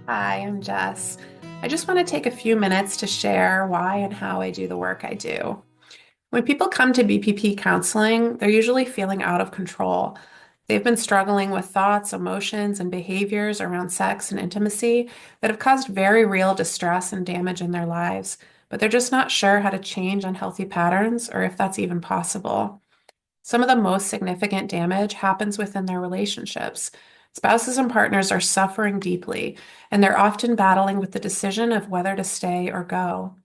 Hi, I'm Jess. I just want to take a few minutes to share why and how I do the work I do. When people come to BPP counseling, they're usually feeling out of control. They've been struggling with thoughts, emotions, and behaviors around sex and intimacy that have caused very real distress and damage in their lives, but they're just not sure how to change unhealthy patterns or if that's even possible. Some of the most significant damage happens within their relationships. Spouses and partners are suffering deeply, and they're often battling with the decision of whether to stay or go.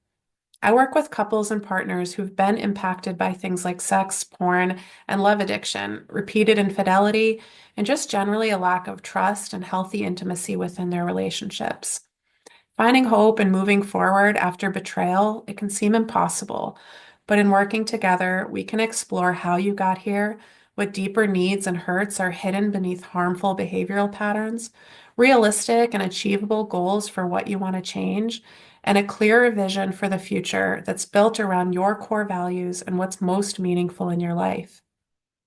I work with couples and partners who've been impacted by things like sex, porn, and love addiction, repeated infidelity, and just generally a lack of trust and healthy intimacy within their relationships. Finding hope and moving forward after betrayal, it can seem impossible, but in working together, we can explore how you got here, what deeper needs and hurts are hidden beneath harmful behavioral patterns, realistic and achievable goals for what you want to change, and a clearer vision for the future that's built around your core values and what's most meaningful in your life.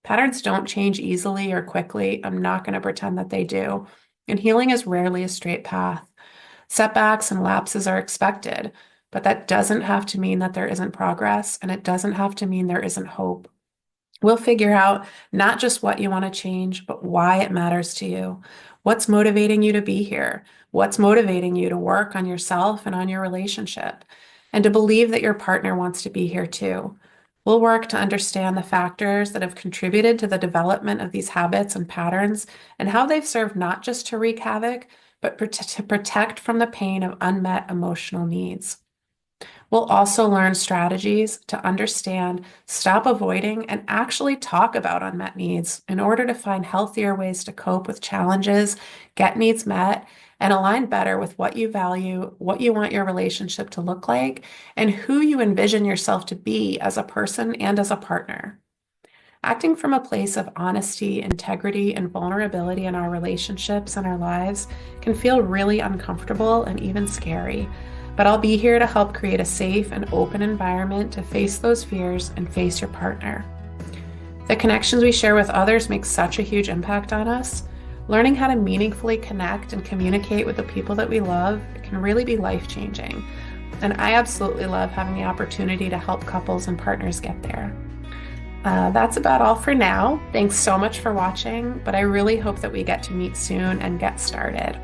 Patterns don't change easily or quickly. I'm not going to pretend that they do. And healing is rarely a straight path. Setbacks and lapses are expected, but that doesn't have to mean that there isn't progress, and it doesn't have to mean there isn't hope. We'll figure out not just what you want to change, but why it matters to you. What's motivating you to be here? What's motivating you to work on yourself and on your relationship? And to believe that your partner wants to be here too. We'll work to understand the factors that have contributed to the development of these habits and patterns and how they've served not just to wreak havoc, but to protect from the pain of unmet emotional needs. We'll also learn strategies to understand, stop avoiding, and actually talk about unmet needs in order to find healthier ways to cope with challenges, get needs met, and align better with what you value, what you want your relationship to look like, and who you envision yourself to be as a person and as a partner. Acting from a place of honesty, integrity, and vulnerability in our relationships and our lives can feel really uncomfortable and even scary. But I'll be here to help create a safe and open environment to face those fears and face your partner. The connections we share with others make such a huge impact on us. Learning how to meaningfully connect and communicate with the people that we love can really be life-changing. And I absolutely love having the opportunity to help couples and partners get there. That's about all for now. Thanks so much for watching, but I really hope that we get to meet soon and get started.